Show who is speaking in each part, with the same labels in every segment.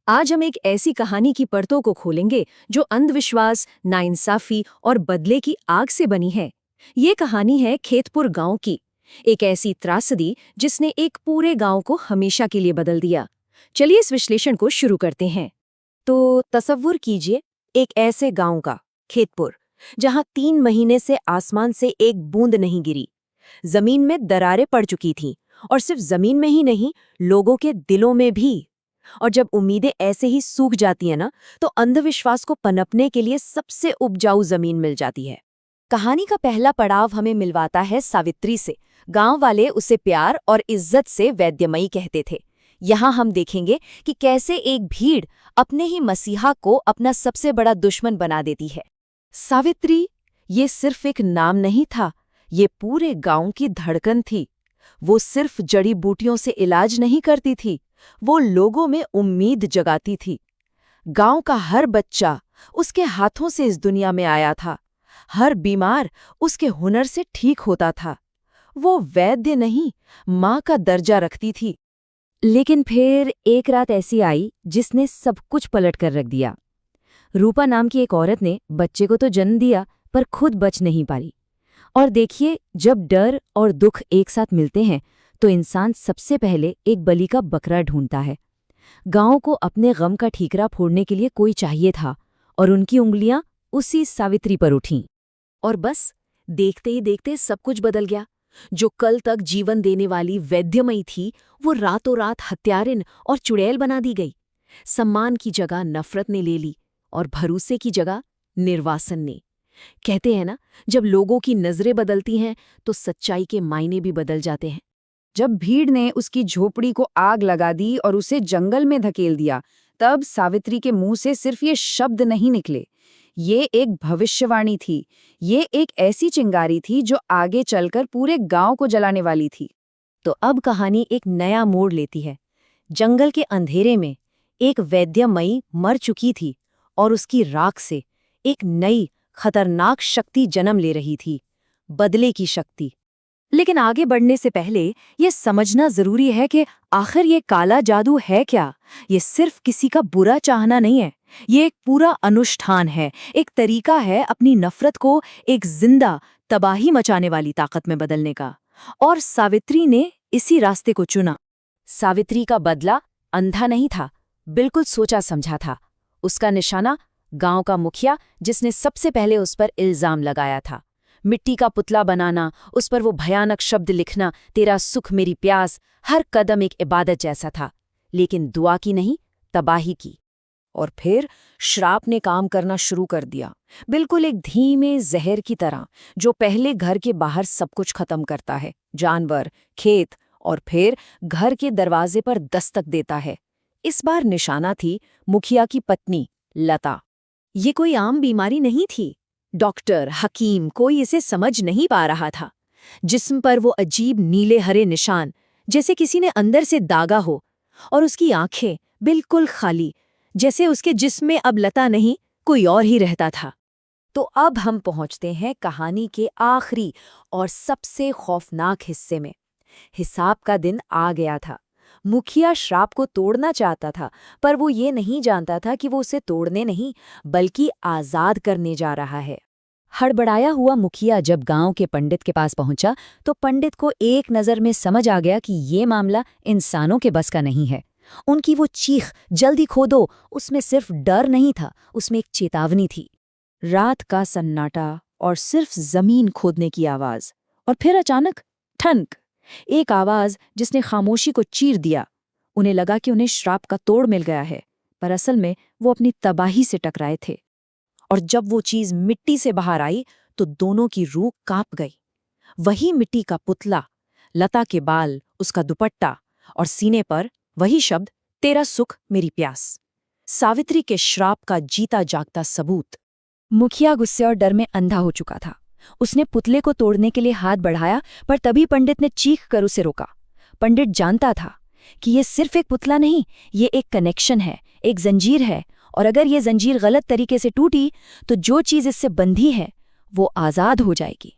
Speaker 1: आज हम एक ऐसी कहानी की परतों को खोलेंगे जो अंधविश्वास, नाइंसाफी और बदले की आग से बनी है। ये कहानी है खेतपुर गांव की, एक ऐसी त्रासदी जिसने एक पूरे गांव को हमेशा के लिए बदल दिया। चलिए इस विश्लेषण को शुरू करते हैं। तो तसव्वुर कीजिए एक ऐसे गांव का, खेतपुर, जहां 3 महीने से आसमान से एक बूंद नहीं गिरी। जमीन में दरारें पड़ चुकी थीं, और सिर्फ जमीन में ही नहीं, लोगों के दिलों में भी। और जब उम्मीदें ऐसे ही सूख जाती हैं ना, तो अंधविश्वास को पनपने के लिए सबसे उपजाऊ जमीन मिल जाती है। कहानी का पहला पड़ाव हमें मिलवाता है सावित्री से। गांव वाले उसे प्यार और इज्जत से वैद्यमयी कहते थे। यहाँ हम देखेंगे कि कैसे एक भीड़ अपने ही मसीहा को अपना सबसे बड़ा दुश्मन बना देती है। सावित्री, ये सिर्फ एक नाम नहीं था, ये पूरे गांव की धड़कन थी। वो सिर्फ जड़ी बूटियों से इलाज नहीं करती थी, वो लोगों में उम्मीद जगाती थी। गांव का हर बच्चा उसके हाथों से इस दुनिया में आया था, हर बीमार उसके हुनर से ठीक होता था। वो वैद्य नहीं, माँ का दर्जा रखती थी। लेकिन फिर एक रात ऐसी आई जिसने सब कुछ पलट कर रख दिया। रूपा नाम की एक औरत ने बच्चे को तो जन्म दिया, पर खुद बच नहीं पाई। और देखिए, जब डर और दुख एक साथ मिलते हैं तो इंसान सबसे पहले एक बलि का बकरा ढूंढता है। गांव को अपने गम का ठीकरा फोड़ने के लिए कोई चाहिए था, और उनकी उंगलियां उसी सावित्री पर उठीं। और बस देखते ही देखते सब कुछ बदल गया। जो कल तक जीवन देने वाली वैद्यमयी थी, वो रातों रात हत्यारिन और चुड़ैल बना दी गई। सम्मान की जगह नफरत ने ले ली, और भरोसे की जगह निर्वासन ने। कहते हैं ना, जब लोगों की नजरें बदलती हैं तो सच्चाई के मायने भी बदल जाते हैं।
Speaker 2: जब भीड़ ने उसकी झोपड़ी को आग लगा दी और उसे जंगल में धकेल दिया, तब सावित्री के मुंह से सिर्फ ये शब्द नहीं निकले। ये एक भविष्यवाणी थी। ये एक ऐसी चिंगारी थी जो आगे चलकर पूरे गांव को जलाने वाली थी।
Speaker 1: तो अब कहानी एक नया मोड़ लेती है। जंगल के अंधेरे में एक वैद्यमयी मर चुकी थी, और उसकी राख से एक नई खतरनाक शक्ति जन्म ले रही थी, बदले की शक्ति। लेकिन आगे बढ़ने से पहले ये समझना जरूरी है कि आखिर ये काला जादू है क्या। ये सिर्फ किसी का बुरा चाहना नहीं है, ये एक पूरा अनुष्ठान है, एक तरीका है अपनी नफरत को एक जिंदा तबाही मचाने वाली ताकत में बदलने का। और सावित्री ने इसी रास्ते को चुना। सावित्री का बदला अंधा नहीं था, बिल्कुल सोचा समझा था। उसका निशाना गांव का मुखिया, जिसने सबसे पहले उस पर इल्जाम लगाया था। मिट्टी का पुतला बनाना, उस पर वो भयानक शब्द लिखना, तेरा सुख मेरी प्यास, हर कदम एक इबादत जैसा था। लेकिन दुआ की नहीं, तबाही की। और फिर श्राप ने काम करना शुरू कर दिया, बिल्कुल एक धीमे जहर की तरह, जो पहले घर के बाहर सब कुछ खत्म करता है, जानवर, खेत, और फिर घर के दरवाजे पर दस्तक देता है। इस बार निशाना थी मुखिया की पत्नी लता। ये कोई आम बीमारी नहीं थी। डॉक्टर, हकीम, कोई इसे समझ नहीं पा रहा था। जिस्म पर वो अजीब नीले हरे निशान, जैसे किसी ने अंदर से दागा हो। और उसकी आंखें बिल्कुल खाली, जैसे उसके जिस्म में अब लता नहीं, कोई और ही रहता था। तो अब हम पहुंचते हैं कहानी के आखिरी और सबसे खौफनाक हिस्से में। हिसाब का दिन आ गया था। मुखिया श्राप को तोड़ना चाहता था, पर वो ये नहीं जानता था कि वो उसे तोड़ने नहीं, बल्कि आजाद करने जा रहा है। हड़बड़ाया हुआ मुखिया जब गांव के पंडित के पास पहुंचा, तो पंडित को एक नज़र में समझ आ गया कि ये मामला इंसानों के बस का नहीं है। उनकी वो चीख, जल्दी खोदो, उसमें सिर्फ डर नहीं था, उसमें एक चेतावनी थी। रात का सन्नाटा और सिर्फ जमीन खोदने की आवाज, और फिर अचानक ठनक, एक आवाज जिसने खामोशी को चीर दिया। उन्हें लगा कि उन्हें श्राप का तोड़ मिल गया है, पर असल में वो अपनी तबाही से टकराए थे। और जब वो चीज मिट्टी से बाहर आई तो दोनों की रूह कांप गई। वही मिट्टी का पुतला, लता के बाल, उसका दुपट्टा, और सीने पर वही शब्द, तेरा सुख मेरी प्यास। सावित्री के श्राप का जीता जागता सबूत। मुखिया गुस्से और डर में अंधा हो चुका था। उसने पुतले को तोड़ने के लिए हाथ बढ़ाया, पर तभी पंडित ने चीख कर उसे रोका। पंडित जानता था कि ये सिर्फ एक पुतला नहीं, ये एक कनेक्शन है, एक जंजीर है, और अगर ये जंजीर गलत तरीके से टूटी तो जो चीज इससे बंधी है वो आजाद हो जाएगी।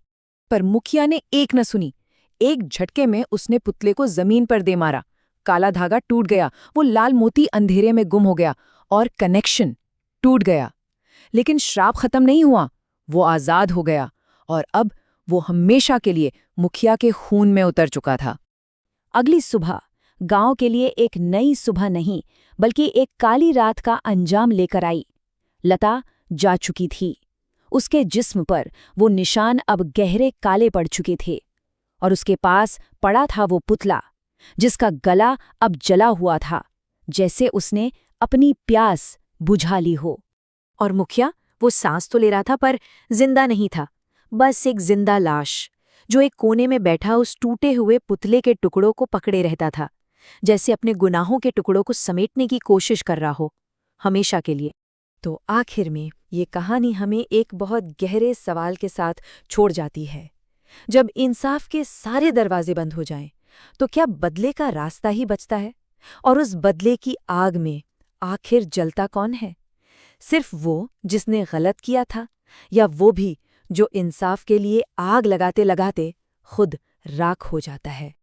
Speaker 1: पर मुखिया ने एक न सुनी। एक झटके में उसने पुतले को जमीन पर दे मारा।
Speaker 2: काला धागा टूट गया, वो लाल मोती अंधेरे में गुम हो गया और कनेक्शन टूट गया। लेकिन श्राप खत्म नहीं हुआ, वो आजाद हो गया और अब वो हमेशा के लिए मुखिया के खून में उतर चुका था।
Speaker 1: अगली सुबह गांव के लिए एक नई सुबह नहीं बल्कि एक काली रात का अंजाम लेकर आई। लता जा चुकी थी। उसके जिस्म पर वो निशान अब गहरे काले पड़ चुके थे और उसके पास पड़ा था वो पुतला जिसका गला अब जला हुआ था, जैसे उसने अपनी प्यास बुझा ली हो। और मुखिया, वो सांस तो ले रहा था पर जिंदा नहीं था, बस एक जिंदा लाश जो एक कोने में बैठा उस टूटे हुए पुतले के टुकड़ों को पकड़े रहता था, जैसे अपने गुनाहों के टुकड़ों को समेटने की कोशिश कर रहा हो, हमेशा के लिए। तो आखिर में ये कहानी हमें एक बहुत गहरे सवाल के साथ छोड़ जाती है। जब इंसाफ के सारे दरवाजे बंद हो जाएं, तो क्या बदले का रास्ता ही बचता है? और उस बदले की आग में आखिर जलता कौन है? सिर्फ वो जिसने गलत किया था, या वो भी जो इंसाफ के लिए आग लगाते लगाते खुद राख हो जाता है?